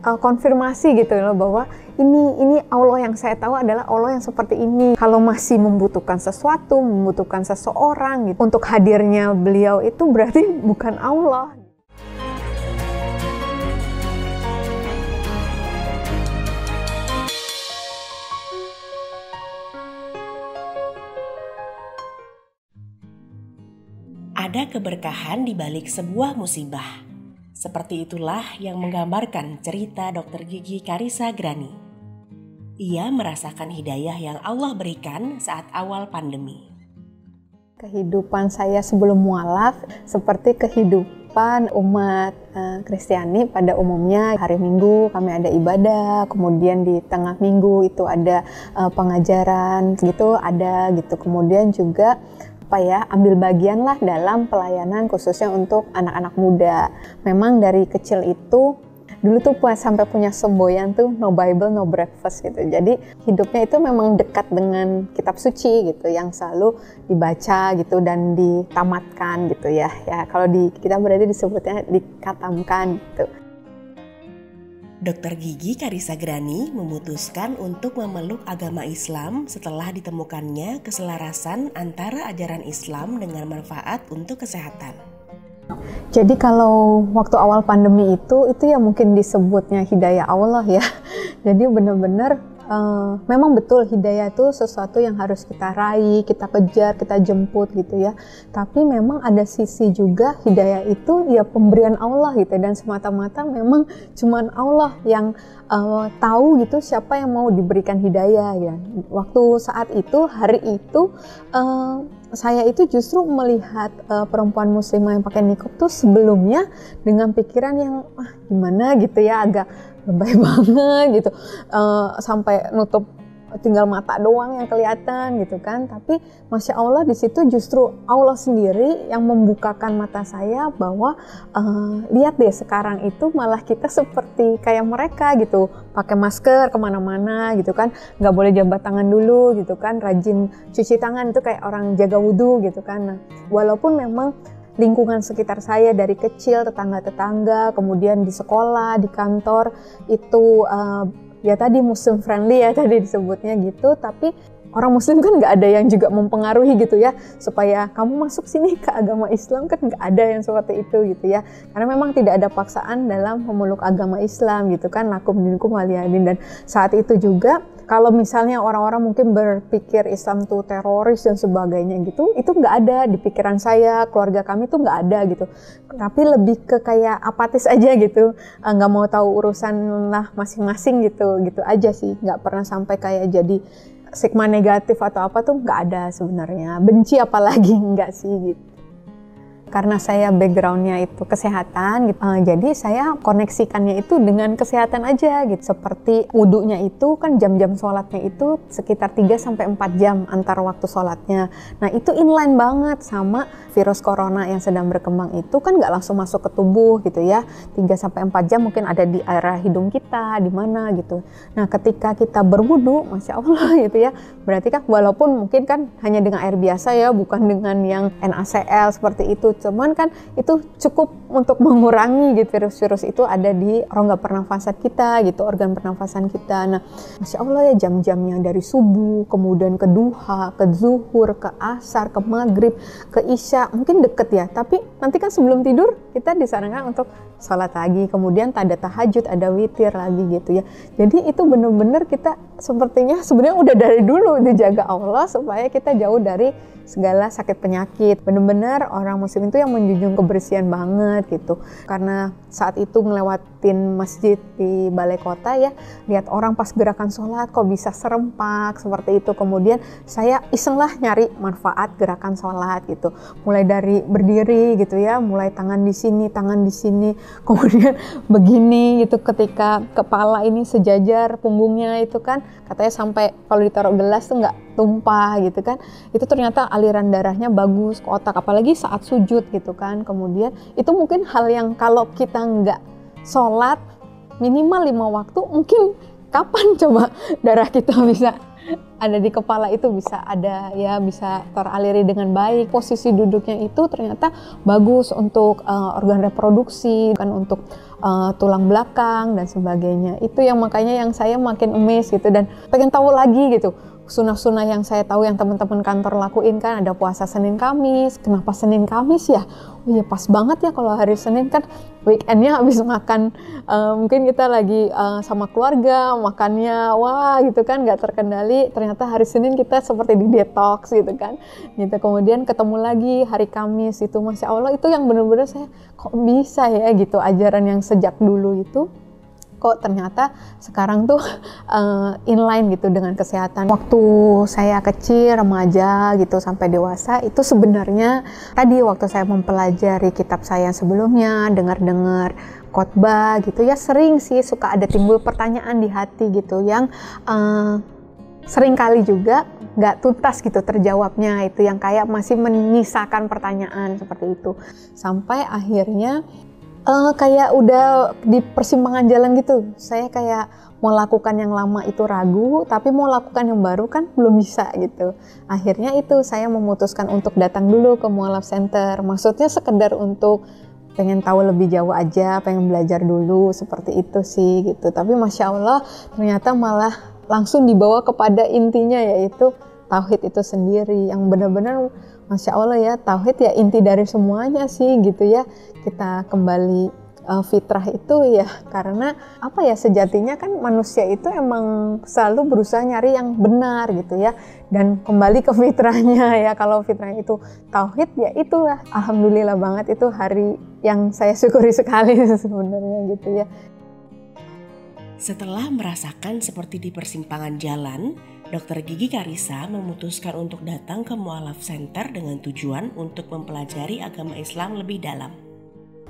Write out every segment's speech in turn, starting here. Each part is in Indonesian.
konfirmasi gitu loh, bahwa ini Allah yang saya tahu adalah Allah yang seperti ini. Kalau masih membutuhkan sesuatu, membutuhkan seseorang gitu, untuk hadirnya beliau itu berarti bukan Allah. Ada keberkahan di balik sebuah musibah. Seperti itulah yang menggambarkan cerita Dr. Gigi Karissa Grani. Ia merasakan hidayah yang Allah berikan saat awal pandemi. Kehidupan saya sebelum mualaf seperti kehidupan umat Kristiani pada umumnya. Hari Minggu kami ada ibadah, kemudian di tengah minggu itu ada pengajaran gitu, ada gitu. Kemudian juga ambil bagian lah dalam pelayanan khususnya untuk anak-anak muda. Memang dari kecil itu dulu tuh sampai punya semboyan tuh no Bible no breakfast gitu. Jadi hidupnya itu memang dekat dengan kitab suci gitu, yang selalu dibaca gitu dan ditamatkan gitu ya. Ya kalau di kita berarti disebutnya dikatamkan gitu. Dr. Gigi Karissa Grani memutuskan untuk memeluk agama Islam setelah ditemukannya keselarasan antara ajaran Islam dengan manfaat untuk kesehatan. Jadi kalau waktu awal pandemi itu ya mungkin disebutnya hidayah Allah ya. Jadi benar-benar memang betul hidayah itu sesuatu yang harus kita raih, kita kejar, kita jemput gitu ya. Tapi memang ada sisi juga hidayah itu ya pemberian Allah gitu, dan semata-mata memang cuman Allah yang tahu gitu siapa yang mau diberikan hidayah ya. Waktu saat itu, hari itu saya itu justru melihat perempuan muslimah yang pakai niqab tuh sebelumnya dengan pikiran yang gimana gitu ya, agak lebay banget gitu, sampai nutup tinggal mata doang yang kelihatan gitu kan. Tapi Masya Allah di situ justru Allah sendiri yang membukakan mata saya bahwa lihat deh sekarang itu malah kita seperti kayak mereka gitu, pakai masker kemana-mana gitu kan, nggak boleh jabat tangan dulu gitu kan, rajin cuci tangan itu kayak orang jaga wudhu gitu kan. Nah, walaupun memang lingkungan sekitar saya dari kecil, tetangga-tetangga, kemudian di sekolah, di kantor itu ya tadi Muslim friendly ya tadi disebutnya gitu, tapi orang Muslim kan nggak ada yang juga mempengaruhi gitu ya supaya kamu masuk sini ke agama Islam, kan nggak ada yang seperti itu gitu ya, karena memang tidak ada paksaan dalam memeluk agama Islam gitu kan, lakum dinukum waliyadin. Dan saat itu juga kalau misalnya orang-orang mungkin berpikir Islam tuh teroris dan sebagainya gitu, itu nggak ada di pikiran saya, keluarga kami tuh nggak ada gitu. Tapi lebih ke kayak apatis aja gitu, nggak mau tahu urusan lah masing-masing gitu aja sih, nggak pernah sampai kayak jadi stigma negatif atau apa tuh nggak ada sebenarnya. Benci apalagi nggak sih gitu. Karena saya backgroundnya itu kesehatan gitu, jadi saya koneksikannya itu dengan kesehatan aja gitu. Seperti wudhunya itu kan jam-jam sholatnya itu sekitar 3-4 jam antar waktu sholatnya. Nah itu inline banget sama virus corona yang sedang berkembang itu kan nggak langsung masuk ke tubuh gitu ya. 3-4 jam mungkin ada di area hidung kita, di mana gitu. Nah ketika kita berwudhu, Masya Allah gitu ya, berarti kan walaupun mungkin kan hanya dengan air biasa ya, bukan dengan yang NaCl seperti itu, cuman kan itu cukup untuk mengurangi gitu virus-virus itu ada di rongga pernafasan kita gitu, organ pernafasan kita. Nah Masya Allah ya, jam-jamnya dari subuh, kemudian ke duha, ke zuhur, ke asar, ke maghrib, ke isya, mungkin deket ya, tapi nanti kan sebelum tidur kita disarankan untuk sholat lagi, kemudian ada tahajud, ada witir lagi gitu ya. Jadi itu benar-benar kita sepertinya sebenarnya udah dari dulu dijaga Allah supaya kita jauh dari segala sakit penyakit. Benar-benar orang muslim itu yang menjunjung kebersihan banget gitu. Karena saat itu ngelewatin masjid di balai kota ya, lihat orang pas gerakan sholat kok bisa serempak seperti itu. Kemudian saya iseng lah nyari manfaat gerakan sholat gitu. Mulai dari berdiri gitu ya, mulai tangan di sini, kemudian begini gitu, ketika kepala ini sejajar punggungnya itu kan katanya sampai kalau ditaruh gelas tuh nggak tumpah gitu kan. Itu ternyata aliran darahnya bagus ke otak, apalagi saat sujud gitu kan. Kemudian itu mungkin hal yang kalau kita nggak sholat minimal 5 waktu, mungkin kapan coba darah kita bisa ada di kepala itu bisa ada ya, bisa teraliri dengan baik. Posisi duduknya itu ternyata bagus untuk organ reproduksi, kan untuk tulang belakang dan sebagainya. Itu yang makanya yang saya makin amazed gitu dan pengen tahu lagi gitu. Sunah-sunah yang saya tahu yang teman-teman kantor lakuin kan ada puasa Senin Kamis. Kenapa Senin Kamis ya? Oh iya pas banget ya kalau hari Senin kan weekendnya habis makan, mungkin kita lagi sama keluarga makannya wah gitu kan nggak terkendali, ternyata hari Senin kita seperti di detox gitu kan gitu. Kemudian ketemu lagi hari Kamis itu, Masya Allah itu yang benar-benar saya kok bisa ya gitu, ajaran yang sejak dulu itu kok ternyata sekarang tuh inline gitu dengan kesehatan. Waktu saya kecil, remaja gitu sampai dewasa itu sebenarnya tadi waktu saya mempelajari kitab saya sebelumnya, dengar-dengar khotbah gitu ya, sering sih suka ada timbul pertanyaan di hati gitu yang sering kali juga nggak tuntas gitu terjawabnya, itu yang kayak masih menyisakan pertanyaan seperti itu. Sampai akhirnya kayak udah di persimpangan jalan gitu, saya kayak mau lakukan yang lama itu ragu, tapi mau lakukan yang baru kan belum bisa gitu. Akhirnya itu saya memutuskan untuk datang dulu ke Mualaf Center, maksudnya sekedar untuk pengen tahu lebih jauh aja, pengen belajar dulu, seperti itu sih gitu. Tapi Masya Allah ternyata malah langsung dibawa kepada intinya, yaitu tauhid itu sendiri yang benar-benar Masya Allah ya, tauhid ya inti dari semuanya sih gitu ya. Kita kembali fitrah itu ya, karena apa ya, sejatinya kan manusia itu emang selalu berusaha nyari yang benar gitu ya, dan kembali ke fitrahnya ya. Kalau fitrahnya itu tauhid ya itulah, alhamdulillah banget itu hari yang saya syukuri sekali sebenarnya gitu ya. Setelah merasakan seperti di persimpangan jalan, Dr. Gigi Karisa memutuskan untuk datang ke Mualaf Center dengan tujuan untuk mempelajari agama Islam lebih dalam.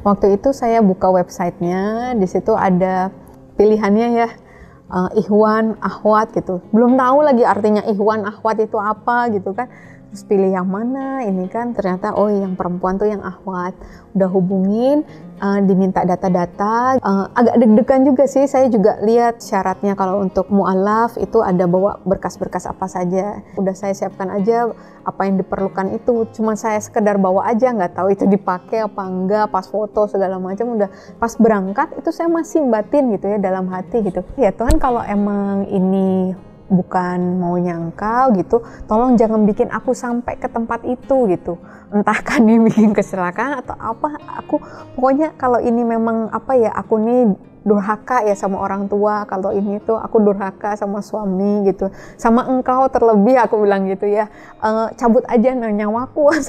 Waktu itu saya buka websitenya, di situ ada pilihannya ya, Ikhwan, Akhwat gitu. Belum tahu lagi artinya Ikhwan, Akhwat itu apa gitu kan. Terus pilih yang mana, ini kan ternyata oh yang perempuan tuh yang Akhwat. Udah hubungin, diminta data-data, agak deg-degan juga sih. Saya juga lihat syaratnya kalau untuk mu'alaf itu ada bawa berkas-berkas apa saja. Udah saya siapkan aja apa yang diperlukan itu. Cuma saya sekedar bawa aja, nggak tahu itu dipakai apa enggak, pas foto segala macam. Udah pas berangkat itu saya masih batin gitu ya, dalam hati gitu. Ya Tuhan, kalau emang ini bukan maunya Engkau gitu, tolong jangan bikin aku sampai ke tempat itu gitu. Entah kan ini bikin kecelakaan atau apa, aku pokoknya kalau ini memang apa ya, aku nih durhaka ya sama orang tua, kalau ini tuh aku durhaka sama suami gitu, sama Engkau terlebih aku bilang gitu ya, cabut aja nyawaku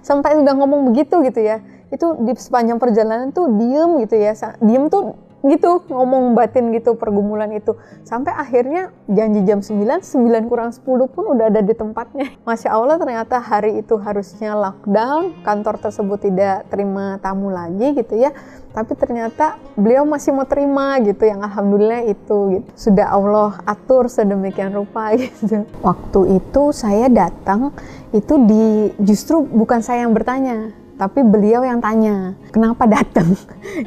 sampai udah ngomong begitu gitu ya. Itu di sepanjang perjalanan tuh diem gitu ya, diem tuh gitu, ngomong batin gitu pergumulan itu. Sampai akhirnya janji jam 9 kurang 10 pun udah ada di tempatnya. Masya Allah ternyata hari itu harusnya lockdown, kantor tersebut tidak terima tamu lagi gitu ya. Tapi ternyata beliau masih mau terima gitu, yang alhamdulillah itu gitu. Sudah Allah atur sedemikian rupa gitu. Waktu itu saya datang itu justru bukan saya yang bertanya, tapi beliau yang tanya, kenapa datang?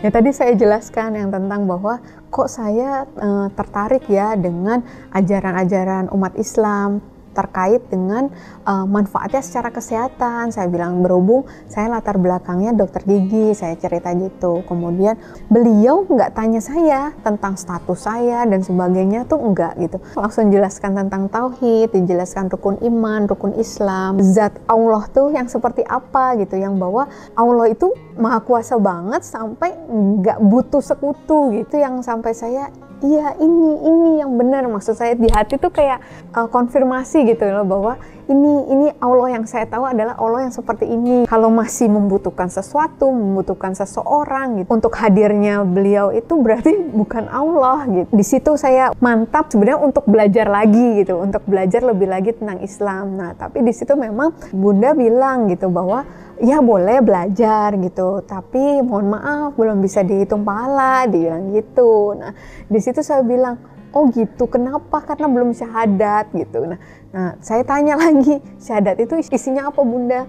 Ya tadi saya jelaskan yang tentang bahwa kok saya tertarik ya dengan ajaran-ajaran umat Islam terkait dengan manfaatnya secara kesehatan. Saya bilang berhubung saya latar belakangnya dokter gigi, saya cerita gitu. Kemudian beliau nggak tanya saya tentang status saya dan sebagainya tuh enggak gitu. Langsung jelaskan tentang tauhid, dijelaskan rukun iman, rukun Islam, zat Allah tuh yang seperti apa gitu, yang bahwa Allah itu maha kuasa banget sampai nggak butuh sekutu gitu, yang sampai saya iya ini yang benar. Maksud saya di hati tuh kayak konfirmasi gitu loh, bahwa ini Allah yang saya tahu adalah Allah yang seperti ini. Kalau masih membutuhkan sesuatu, membutuhkan seseorang gitu, untuk hadirnya beliau itu berarti bukan Allah gitu. Di situ saya mantap sebenarnya untuk belajar lagi gitu, untuk belajar lebih lagi tentang Islam. Nah, tapi di situ memang Bunda bilang gitu bahwa ya boleh belajar gitu, tapi mohon maaf belum bisa dihitung pahala, dibilang gitu. Nah, di situ saya bilang, oh gitu, kenapa? Karena belum syahadat gitu. Nah, Nah, saya tanya lagi, syahadat itu isinya apa Bunda?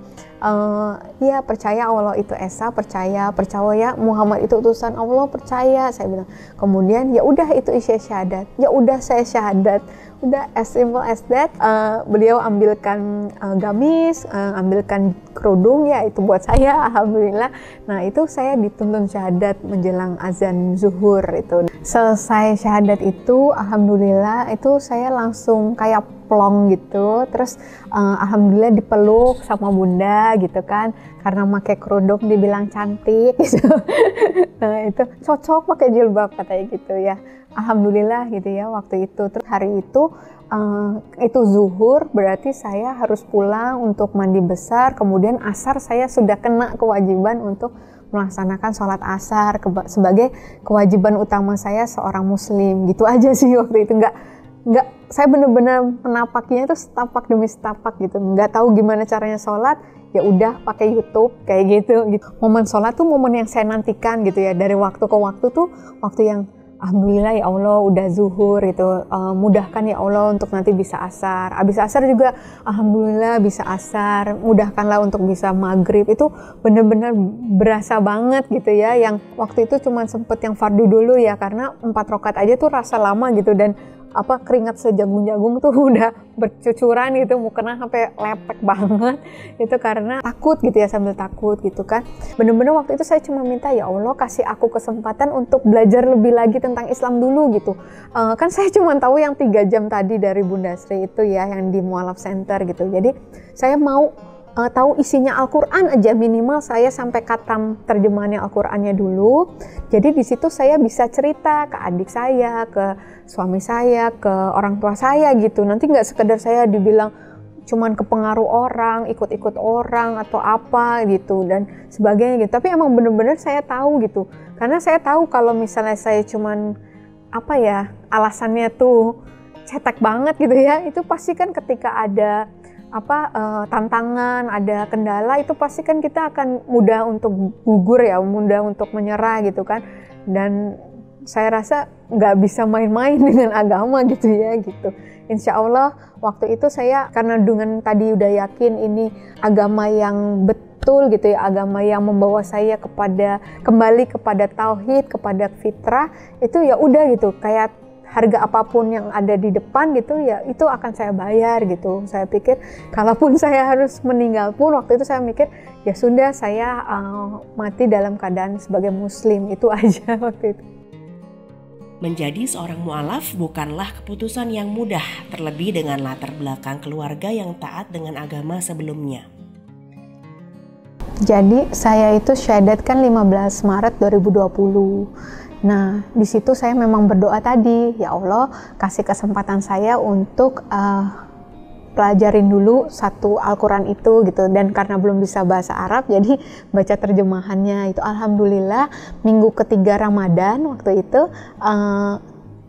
Ya percaya Allah itu Esa, percaya Muhammad itu utusan Allah, percaya, saya bilang. Kemudian ya udah itu isi syahadat. Ya udah saya syahadat. Udah as simple as that. Beliau ambilkan gamis, ambilkan kerudung, ya itu buat saya, alhamdulillah. Nah itu saya dituntun syahadat menjelang azan zuhur itu. Selesai syahadat itu, alhamdulillah itu saya langsung kayak plong gitu, terus alhamdulillah dipeluk sama bunda gitu kan, karena pakai kerudung dibilang cantik gitu. Nah itu cocok pakai jilbab katanya gitu ya, alhamdulillah gitu ya waktu itu. Terus hari itu zuhur, berarti saya harus pulang untuk mandi besar, kemudian asar saya sudah kena kewajiban untuk melaksanakan sholat asar sebagai kewajiban utama saya seorang muslim. Gitu aja sih waktu itu, nggak saya benar-benar menapaknya itu setapak demi setapak gitu, nggak tahu gimana caranya sholat, ya udah pakai YouTube kayak gitu. Momen sholat tuh momen yang saya nantikan gitu ya, dari waktu ke waktu tuh waktu yang alhamdulillah ya Allah udah zuhur gitu, mudahkan ya Allah untuk nanti bisa asar, abis asar juga alhamdulillah bisa asar, mudahkanlah untuk bisa maghrib. Itu benar-benar berasa banget gitu ya, yang waktu itu cuma sempet yang fardu dulu ya, karena 4 rakaat aja tuh rasa lama gitu, dan keringat sejagung-jagung tuh udah bercucuran gitu, mukena sampai lepek banget itu karena takut gitu ya, sambil takut gitu kan. Bener-bener waktu itu saya cuma minta ya Allah kasih aku kesempatan untuk belajar lebih lagi tentang Islam dulu gitu. Kan saya cuma tahu yang 3 jam tadi dari Bunda Sri itu ya, yang di Mualaf Center gitu. Jadi saya mau tahu isinya Al-Quran aja, minimal saya sampai khatam terjemahannya Al-Qurannya dulu. Jadi di situ saya bisa cerita ke adik saya, ke suami saya, ke orang tua saya gitu. Nanti nggak sekedar saya dibilang cuman kepengaruh orang, ikut-ikut orang atau apa gitu dan sebagainya gitu. Tapi emang bener-bener saya tahu gitu. Karena saya tahu kalau misalnya saya cuman alasannya tuh cetek banget gitu ya, itu pasti kan ketika ada tantangan, ada kendala, itu pasti kan kita akan mudah untuk gugur ya, mudah untuk menyerah gitu kan. Dan saya rasa nggak bisa main-main dengan agama gitu ya gitu. Insya Allah waktu itu saya karena dengan tadi udah yakin ini agama yang betul gitu ya, agama yang membawa saya kembali kepada tauhid, kepada fitrah, itu ya udah gitu, kayak harga apapun yang ada di depan gitu ya, itu akan saya bayar gitu. Saya pikir kalaupun saya harus meninggal pun, waktu itu saya mikir ya sudah, saya mati dalam keadaan sebagai muslim, itu aja waktu itu. Menjadi seorang mu'alaf bukanlah keputusan yang mudah, terlebih dengan latar belakang keluarga yang taat dengan agama sebelumnya. Jadi saya itu syahadat kan 15 Maret 2020. Nah, di situ saya memang berdoa tadi, ya Allah kasih kesempatan saya untuk pelajarin dulu satu Al-Quran itu gitu. Dan karena belum bisa bahasa Arab, jadi baca terjemahannya itu. Alhamdulillah minggu ketiga Ramadan waktu itu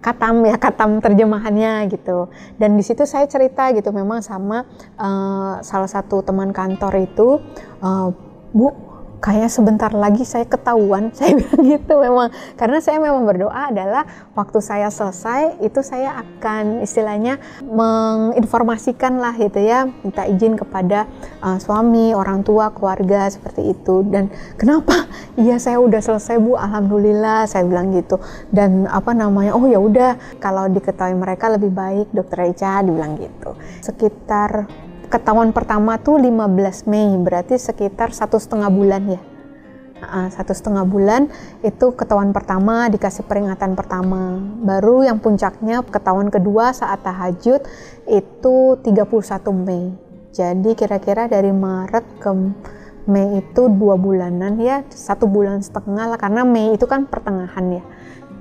katam terjemahannya gitu. Dan di situ saya cerita gitu, memang sama salah satu teman kantor itu, Bu, kayaknya sebentar lagi saya ketahuan, saya bilang gitu memang. Karena saya memang berdoa adalah waktu saya selesai, itu saya akan istilahnya menginformasikan lah gitu ya, minta izin kepada suami, orang tua, keluarga, seperti itu. Dan kenapa? Iya saya udah selesai Bu, alhamdulillah, saya bilang gitu. Dan oh ya udah, kalau diketahui mereka lebih baik Dokter Echa, dibilang gitu. Sekitar ketahuan pertama tuh 15 Mei, berarti sekitar 1,5 bulan ya. 1,5 bulan itu ketahuan pertama, dikasih peringatan pertama. Baru yang puncaknya ketahuan kedua saat tahajud itu 31 Mei. Jadi kira-kira dari Maret ke Mei itu 2 bulanan ya, 1,5 bulan lah, karena Mei itu kan pertengahan ya.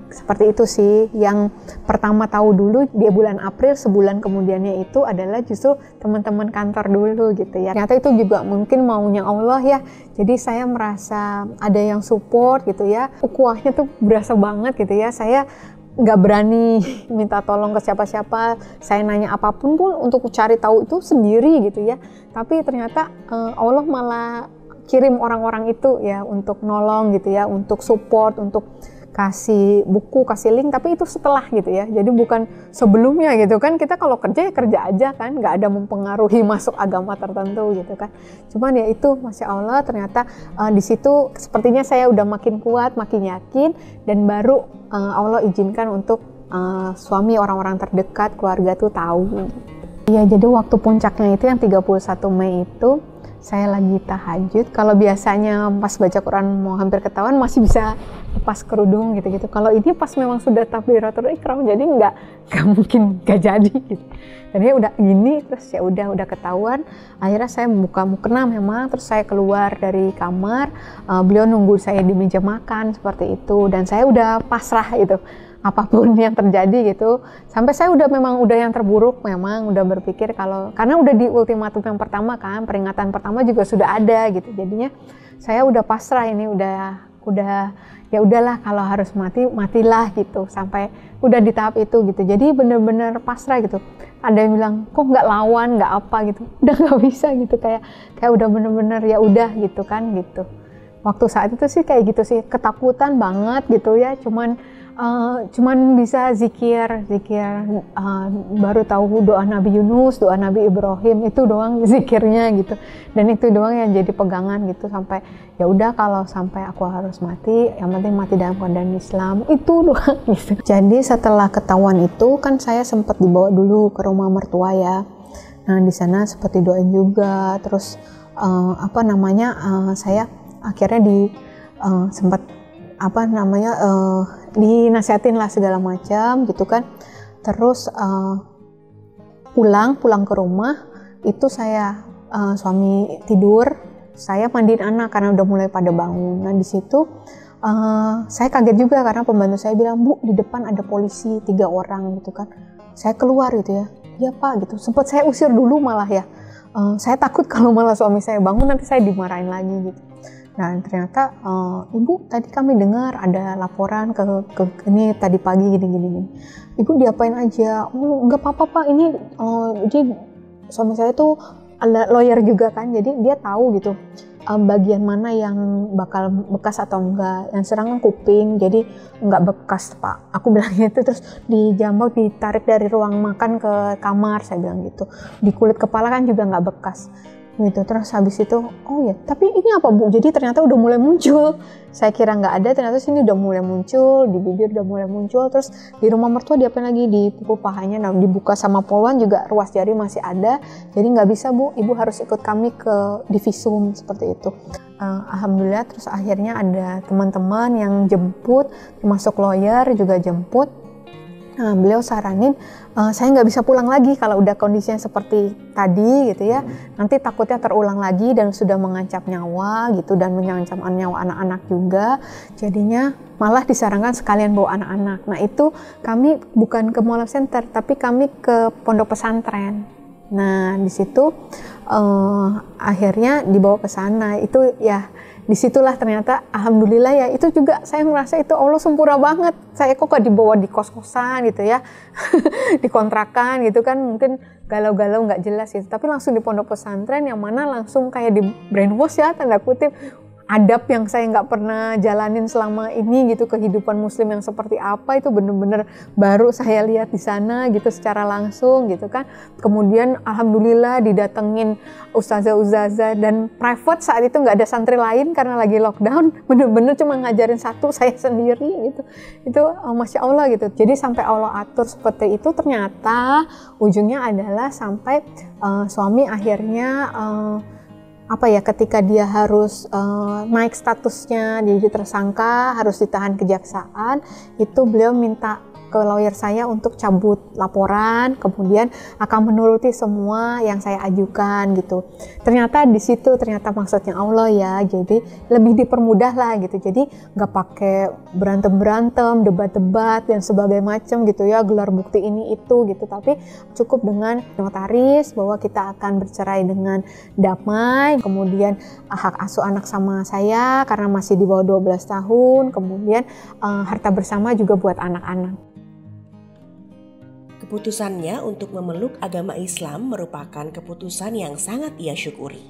Seperti itu sih, yang pertama tahu dulu di bulan April, sebulan kemudiannya itu adalah justru teman-teman kantor dulu gitu ya. Ternyata itu juga mungkin maunya Allah ya, jadi saya merasa ada yang support gitu ya, ukhuwahnya tuh berasa banget gitu ya. Saya nggak berani minta tolong ke siapa-siapa, saya nanya apapun pun untuk cari tahu itu sendiri gitu ya. Tapi ternyata Allah malah kirim orang-orang itu ya untuk nolong gitu ya, untuk support, untuk kasih buku, kasih link, tapi itu setelah gitu ya. Jadi bukan sebelumnya gitu kan. Kita kalau kerja ya kerja aja kan, nggak ada mempengaruhi masuk agama tertentu gitu kan. Cuman ya itu, Masya Allah, ternyata di situ sepertinya saya udah makin kuat, makin yakin, dan baru Allah izinkan untuk suami, orang-orang terdekat, keluarga tuh tahu. Iya, jadi waktu puncaknya itu yang 31 Mei itu saya lagi tahajud. Kalau biasanya pas baca Quran mau hampir ketahuan masih bisa lepas kerudung gitu-gitu. Kalau ini pas memang sudah takbiratul ihram, jadi nggak mungkin nggak jadi gitu. Jadi udah gini, terus ya udah ketahuan. Akhirnya saya buka mukena memang, terus saya keluar dari kamar. Beliau nunggu saya di meja makan seperti itu, dan saya udah pasrah gitu. Apapun yang terjadi gitu, sampai saya udah yang terburuk, memang udah berpikir karena udah di ultimatum yang pertama kan, peringatan pertama juga sudah ada gitu, jadinya saya udah pasrah, ini udah ya udahlah, kalau harus matilah gitu, sampai udah di tahap itu gitu. Jadi bener-bener pasrah gitu. Ada yang bilang kok nggak lawan, nggak apa gitu, udah nggak bisa gitu, kayak udah bener-bener ya udah gitu kan gitu. Waktu saat itu sih kayak gitu sih, ketakutan banget gitu ya, cuman bisa zikir, baru tahu doa Nabi Yunus, doa Nabi Ibrahim, itu doang zikirnya gitu, dan itu doang yang jadi pegangan gitu, sampai ya udah kalau sampai aku harus mati, yang penting mati dalam keadaan Islam, itu doang gitu. Jadi setelah ketahuan itu kan saya sempat dibawa dulu ke rumah mertua ya. Nah di sana seperti doain juga, terus saya akhirnya sempat dinasihatin lah segala macam gitu kan. Terus pulang ke rumah itu saya suami tidur, saya mandiin anak karena udah mulai pada bangun. Nah di situ saya kaget juga karena pembantu saya bilang, "Bu, di depan ada polisi 3 orang gitu kan." Saya keluar gitu ya, "Iya Pak," gitu. Sempat saya usir dulu malah ya. Saya takut kalau malah suami saya bangun nanti saya dimarahin lagi gitu. Nah ternyata, "Ibu, tadi kami dengar ada laporan ke ini tadi pagi gini. Ibu diapain aja?" "Oh nggak apa-apa Pak, ini jadi suami saya tuh ada lawyer juga kan, jadi dia tahu gitu bagian mana yang bakal bekas atau enggak. Yang serangan kuping, jadi enggak bekas Pak." Aku bilang gitu. Terus dijambak, ditarik dari ruang makan ke kamar, saya bilang gitu. Di kulit kepala kan juga enggak bekas gitu. Terus habis itu, "Oh ya, tapi ini apa Bu?" Jadi ternyata udah mulai muncul. Saya kira nggak ada, ternyata sini udah mulai muncul, di bibir udah mulai muncul. Terus di rumah mertua diapain lagi, dipukul pahanya. Nah dibuka sama poluan juga, ruas jari masih ada. Jadi nggak bisa Bu, Ibu harus ikut kami ke divisum seperti itu. Alhamdulillah, terus akhirnya ada teman-teman yang jemput, termasuk lawyer juga jemput. Nah, beliau saranin saya nggak bisa pulang lagi kalau udah kondisinya seperti tadi gitu ya. Nanti takutnya terulang lagi dan sudah mengancam nyawa gitu, dan mengancam nyawa anak-anak juga. Jadinya malah disarankan sekalian bawa anak-anak. Nah itu kami bukan ke Mualaf Center, tapi kami ke pondok pesantren. Nah di situ akhirnya dibawa ke sana. Itu ya disitulah ternyata alhamdulillah ya, itu juga saya merasa itu Allah sempurna banget. Saya kok gak dibawa di kos-kosan gitu ya, di kontrakan gitu kan, mungkin galau-galau nggak jelas gitu, tapi langsung di pondok pesantren yang mana langsung kayak di brainwash ya, tanda kutip, adab yang saya nggak pernah jalanin selama ini gitu, kehidupan muslim yang seperti apa itu bener-bener baru saya lihat di sana gitu secara langsung gitu kan. Kemudian alhamdulillah didatengin ustazah dan private, saat itu nggak ada santri lain karena lagi lockdown, bener-bener cuma ngajarin satu saya sendiri gitu. Itu Masya Allah gitu. Jadi sampai Allah atur seperti itu, ternyata ujungnya adalah sampai suami akhirnya ketika dia harus naik statusnya jadi tersangka, harus ditahan kejaksaan, itu beliau minta ke lawyer saya untuk cabut laporan, kemudian akan menuruti semua yang saya ajukan gitu. Ternyata di situ ternyata maksudnya Allah ya, jadi lebih dipermudah lah gitu. Jadi nggak pakai berantem, debat-debat dan sebagainya macam gitu ya, gelar bukti ini itu gitu, tapi cukup dengan notaris bahwa kita akan bercerai dengan damai, kemudian hak asuh anak sama saya karena masih di bawah 12 tahun, kemudian harta bersama juga buat anak-anak. Keputusannya untuk memeluk agama Islam merupakan keputusan yang sangat ia syukuri.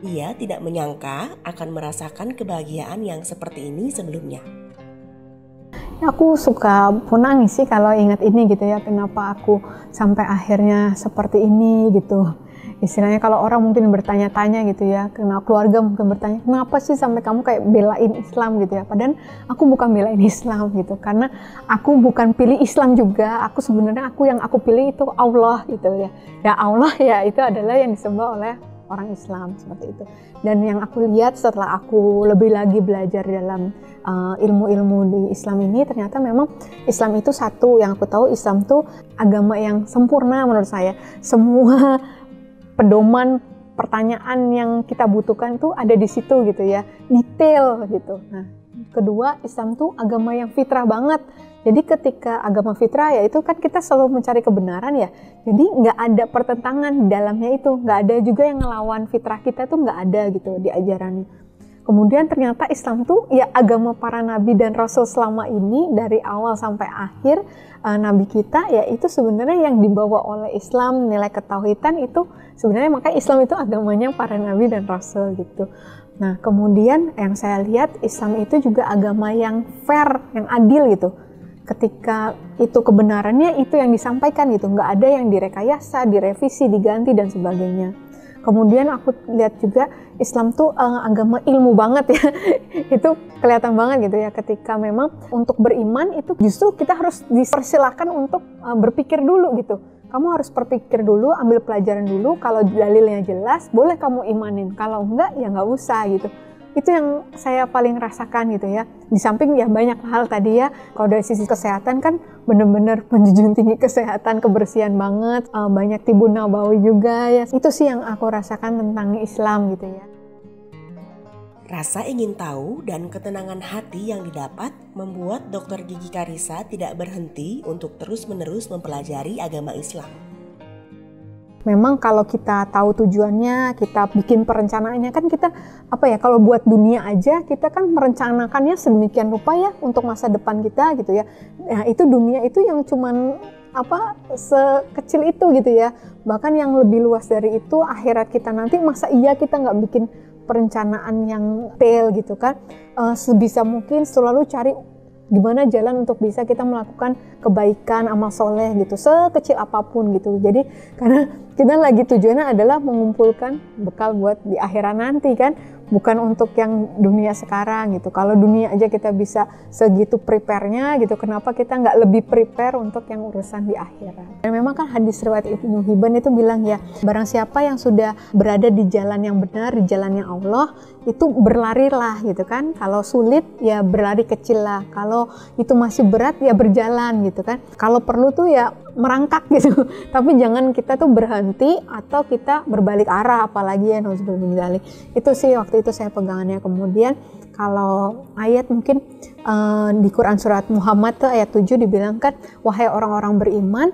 Ia tidak menyangka akan merasakan kebahagiaan yang seperti ini sebelumnya. Aku suka pun nangis sih kalau ingat ini gitu ya, kenapa aku sampai akhirnya seperti ini gitu. Istilahnya kalau orang mungkin bertanya-tanya gitu ya, karena keluarga mungkin bertanya, kenapa sih sampai kamu kayak belain Islam gitu ya, padahal aku bukan belain Islam gitu, karena aku bukan pilih Islam juga, aku sebenarnya yang aku pilih itu Allah gitu ya. Ya Allah ya itu adalah yang disembah oleh orang Islam seperti itu. Dan yang aku lihat setelah aku lebih lagi belajar dalam ilmu-ilmu di Islam ini, ternyata memang Islam itu satu, yang aku tahu Islam itu agama yang sempurna menurut saya. Semua pedoman pertanyaan yang kita butuhkan tuh ada di situ gitu ya, detail gitu. Nah, kedua, Islam tuh agama yang fitrah banget. Jadi ketika agama fitrah ya itu kan kita selalu mencari kebenaran ya. Jadi nggak ada pertentangan di dalamnya itu, nggak ada juga yang ngelawan fitrah kita tuh, nggak ada gitu di ajarannya. Kemudian ternyata Islam tuh ya agama para nabi dan rasul selama ini dari awal sampai akhir nabi kita ya itu sebenarnya yang dibawa oleh Islam, nilai ketauhidan itu sebenarnya, makanya Islam itu agamanya para nabi dan rasul gitu. Nah kemudian yang saya lihat Islam itu juga agama yang fair, yang adil gitu. Ketika itu kebenarannya itu yang disampaikan gitu, nggak ada yang direkayasa, direvisi, diganti dan sebagainya. Kemudian aku lihat juga Islam tuh agama ilmu banget ya. Itu kelihatan banget gitu ya, ketika memang untuk beriman itu justru kita harus dipersilahkan untuk berpikir dulu gitu. Kamu harus berpikir dulu, ambil pelajaran dulu, kalau dalilnya jelas boleh kamu imanin, kalau enggak ya nggak usah gitu. Itu yang saya paling rasakan gitu ya. Di samping ya banyak hal tadi ya, kalau dari sisi kesehatan kan bener-bener menjunjung tinggi kesehatan, kebersihan banget, banyak tibun nabawi juga ya. Itu sih yang aku rasakan tentang Islam gitu ya. Rasa ingin tahu dan ketenangan hati yang didapat membuat Dr. Gigi Karissa tidak berhenti untuk terus-menerus mempelajari agama Islam. Memang kalau kita tahu tujuannya, kita bikin perencanaannya kan kita kalau buat dunia aja kita kan merencanakannya sedemikian rupa ya untuk masa depan kita gitu ya. Nah, itu dunia itu yang cuman sekecil itu gitu ya. Bahkan yang lebih luas dari itu akhirat kita nanti, masa iya kita nggak bikin perencanaan yang detail gitu kan. Sebisa mungkin selalu cari gimana jalan untuk bisa kita melakukan kebaikan, amal soleh gitu, sekecil apapun gitu. Jadi karena kita lagi tujuannya adalah mengumpulkan bekal buat di akhirat nanti kan, bukan untuk yang dunia sekarang gitu. Kalau dunia aja kita bisa segitu prepare-nya gitu, kenapa kita nggak lebih prepare untuk yang urusan di akhirat. Dan memang kan hadis riwayat Ibnu Hibban itu bilang ya, barang siapa yang sudah berada di jalan yang benar, di jalannya Allah, itu berlarilah gitu kan. Kalau sulit ya berlari kecil lah, kalau itu masih berat ya berjalan gitu kan. Kalau perlu tuh ya merangkak gitu, tapi jangan kita tuh berhenti atau kita berbalik arah, apalagi ya nauzubillah. Itu sih waktu itu saya pegangannya. Kemudian kalau ayat mungkin di Quran surat Muhammad tuh ayat 7 dibilangkan, wahai orang-orang beriman,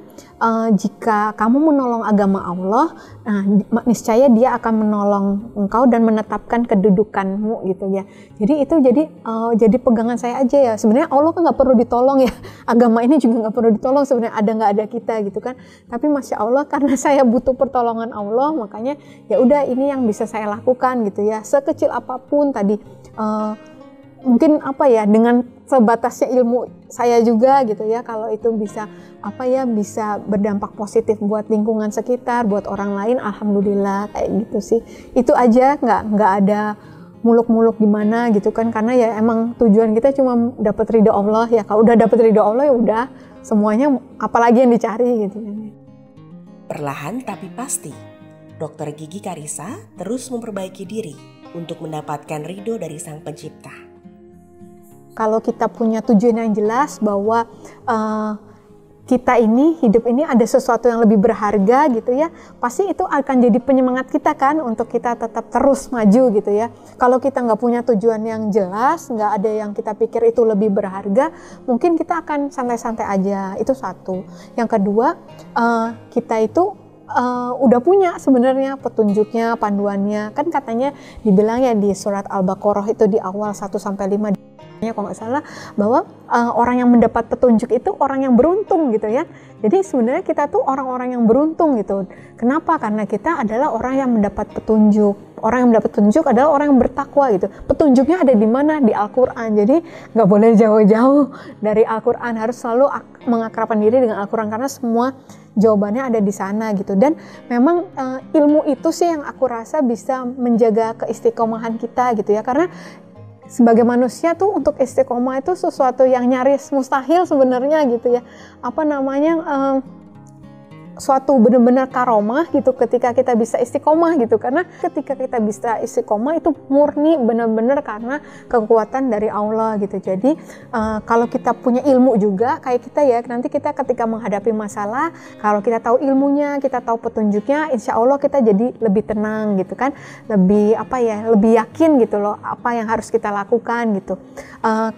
jika kamu menolong agama Allah, niscaya dia akan menolong engkau dan menetapkan kedudukanmu gitu ya. Jadi itu jadi pegangan saya aja ya. Sebenarnya Allah kan nggak perlu ditolong ya, agama ini juga nggak perlu ditolong sebenarnya, ada nggak ada kita gitu kan. Tapi masya Allah karena saya butuh pertolongan Allah, makanya ya udah ini yang bisa saya lakukan gitu ya. Sekecil apapun tadi. Mungkin dengan sebatasnya ilmu saya juga gitu ya, kalau itu bisa bisa berdampak positif buat lingkungan sekitar, buat orang lain, alhamdulillah kayak gitu sih. Itu aja, nggak ada muluk-muluk gimana gitu kan, karena ya emang tujuan kita cuma dapat ridho Allah ya. Kalau udah dapat ridho Allah ya udah semuanya, apalagi yang dicari gitu kan. Perlahan tapi pasti, Dr. Gigi Karissa terus memperbaiki diri untuk mendapatkan ridho dari Sang Pencipta. Kalau kita punya tujuan yang jelas bahwa kita ini, hidup ini ada sesuatu yang lebih berharga gitu ya, pasti itu akan jadi penyemangat kita kan untuk kita tetap terus maju gitu ya. Kalau kita nggak punya tujuan yang jelas, nggak ada yang kita pikir itu lebih berharga, mungkin kita akan santai-santai aja. Itu satu. Yang kedua, kita itu udah punya sebenarnya petunjuknya, panduannya. Kan katanya dibilang ya di surat Al-Baqarah itu di awal 1-5 Ya, kalau nggak salah bahwa orang yang mendapat petunjuk itu orang yang beruntung gitu ya. Jadi sebenarnya kita tuh orang-orang yang beruntung gitu. Kenapa? Karena kita adalah orang yang mendapat petunjuk. Orang yang mendapat petunjuk adalah orang yang bertakwa gitu. Petunjuknya ada di mana? Di Al-Quran. Jadi nggak boleh jauh-jauh dari Al-Quran. Harus selalu mengakrabkan diri dengan Al-Quran karena semua jawabannya ada di sana gitu. Dan memang ilmu itu sih yang aku rasa bisa menjaga keistiqomahan kita gitu ya. Karena sebagai manusia tuh untuk istiqomah itu sesuatu yang nyaris mustahil sebenarnya gitu ya. Suatu benar-benar karomah gitu ketika kita bisa istiqomah gitu, karena ketika kita bisa istiqomah itu murni benar-benar karena kekuatan dari Allah gitu. Jadi kalau kita punya ilmu juga kayak kita ya, nanti kita ketika menghadapi masalah, kalau kita tahu ilmunya, kita tahu petunjuknya, insya Allah kita jadi lebih tenang gitu kan, lebih lebih yakin gitu loh apa yang harus kita lakukan gitu.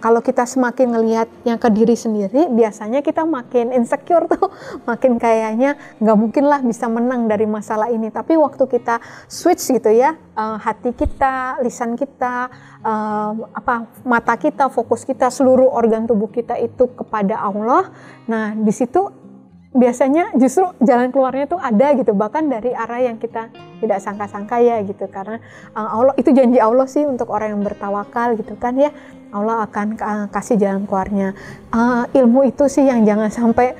Kalau kita semakin ngelihatnya ke diri sendiri, biasanya kita makin insecure tuh, makin kayaknya nggak mungkin lah bisa menang dari masalah ini. Tapi waktu kita switch gitu ya, hati kita, lisan kita, mata kita, fokus kita, seluruh organ tubuh kita itu kepada Allah. Nah di situ biasanya justru jalan keluarnya tuh ada gitu, bahkan dari arah yang kita tidak sangka-sangka ya gitu. Karena Allah itu janji Allah sih untuk orang yang bertawakal gitu kan ya, Allah akan kasih jalan keluarnya. Ilmu itu sih yang jangan sampai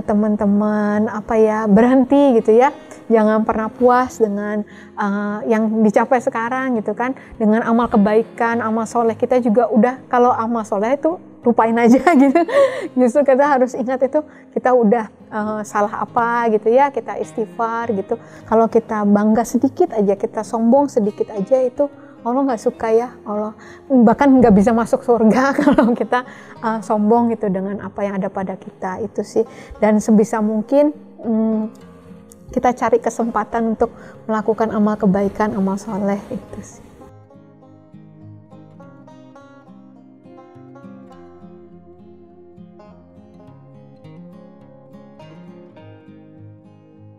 teman-teman berhenti gitu ya. Jangan pernah puas dengan yang dicapai sekarang gitu kan. Dengan amal kebaikan, amal soleh kita juga udah, kalau amal soleh itu lupain aja gitu. Justru kita harus ingat itu kita udah salah apa gitu ya, kita istighfar gitu. Kalau kita bangga sedikit aja, kita sombong sedikit aja, itu Allah nggak suka ya. Allah bahkan nggak bisa masuk surga kalau kita sombong gitu dengan apa yang ada pada kita itu sih. Dan sebisa mungkin kita cari kesempatan untuk melakukan amal kebaikan, amal soleh itu sih.